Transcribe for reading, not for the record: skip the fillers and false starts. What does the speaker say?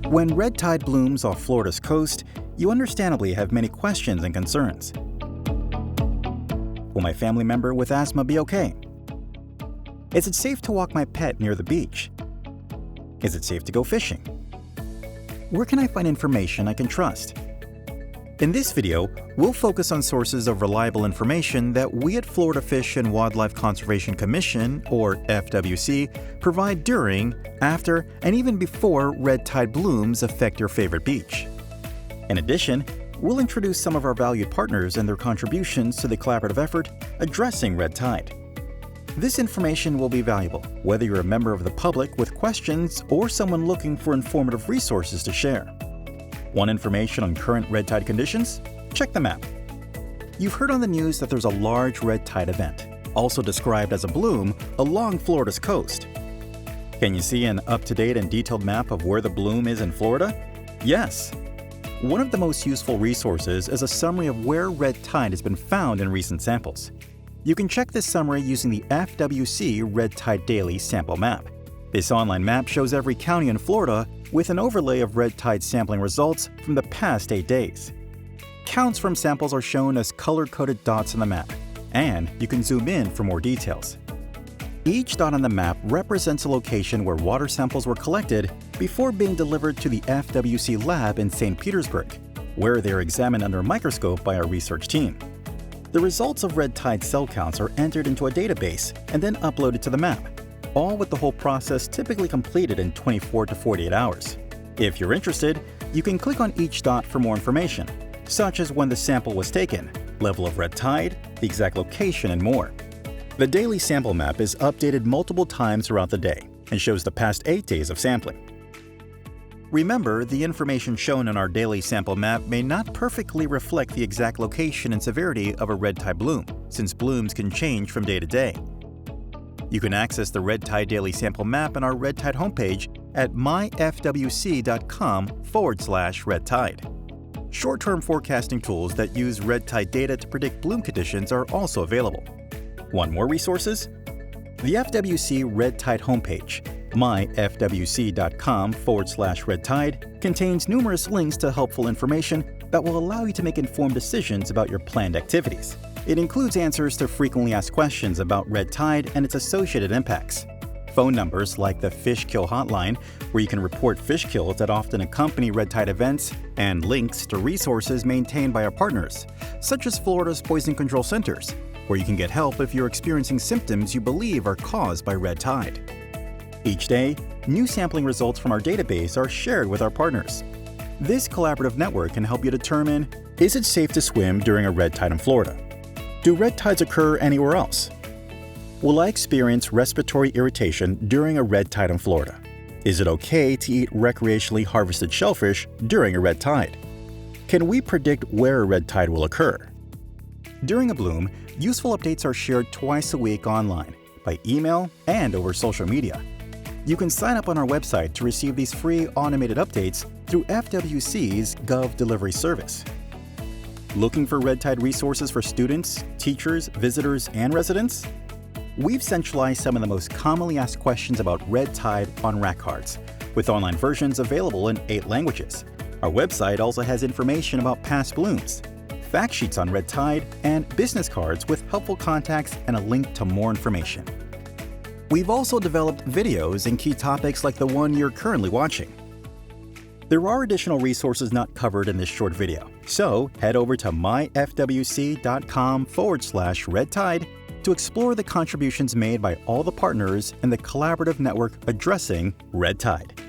When red tide blooms off Florida's coast, you understandably have many questions and concerns. Will my family member with asthma be okay? Is it safe to walk my pet near the beach? Is it safe to go fishing? Where can I find information I can trust? In this video, we'll focus on sources of reliable information that we at Florida Fish and Wildlife Conservation Commission, or FWC, provide during, after, and even before red tide blooms affect your favorite beach. In addition, we'll introduce some of our valued partners and their contributions to the collaborative effort addressing red tide. This information will be valuable, whether you're a member of the public with questions or someone looking for informative resources to share. Want information on current red tide conditions? Check the map. You've heard on the news that there's a large red tide event, also described as a bloom, along Florida's coast. Can you see an up-to-date and detailed map of where the bloom is in Florida? Yes. One of the most useful resources is a summary of where red tide has been found in recent samples. You can check this summary using the FWC Red Tide Daily Sample Map. This online map shows every county in Florida with an overlay of red tide sampling results from the past 8 days. Counts from samples are shown as color-coded dots on the map, and you can zoom in for more details. Each dot on the map represents a location where water samples were collected before being delivered to the FWC lab in St. Petersburg, where they are examined under a microscope by our research team. The results of red tide cell counts are entered into a database and then uploaded to the map, all with the whole process typically completed in 24 to 48 hours. If you're interested, you can click on each dot for more information, such as when the sample was taken, level of red tide, the exact location, and more. The daily sample map is updated multiple times throughout the day and shows the past 8 days of sampling. Remember, the information shown in our daily sample map may not perfectly reflect the exact location and severity of a red tide bloom, since blooms can change from day to day. You can access the Red Tide Daily Sample Map on our Red Tide homepage at myfwc.com/red tide. Short-term forecasting tools that use red tide data to predict bloom conditions are also available. Want more resources? The FWC Red Tide homepage, myfwc.com/red tide, contains numerous links to helpful information that will allow you to make informed decisions about your planned activities. It includes answers to frequently asked questions about red tide and its associated impacts. Phone numbers like the Fish Kill Hotline, where you can report fish kills that often accompany red tide events, and links to resources maintained by our partners, such as Florida's Poison Control Centers, where you can get help if you're experiencing symptoms you believe are caused by red tide. Each day, new sampling results from our database are shared with our partners. This collaborative network can help you determine, is it safe to swim during a red tide in Florida? Do red tides occur anywhere else? Will I experience respiratory irritation during a red tide in Florida? Is it okay to eat recreationally harvested shellfish during a red tide? Can we predict where a red tide will occur? During a bloom, useful updates are shared twice a week online, by email and over social media. You can sign up on our website to receive these free automated updates through FWC's Gov Delivery service. Looking for red tide resources for students, teachers, visitors, and residents? We've centralized some of the most commonly asked questions about red tide on rack cards, with online versions available in 8 languages. Our website also has information about past blooms, fact sheets on red tide, and business cards with helpful contacts and a link to more information. We've also developed videos and key topics like the one you're currently watching. There are additional resources not covered in this short video, so head over to myfwc.com/red tide to explore the contributions made by all the partners in the collaborative network addressing red tide.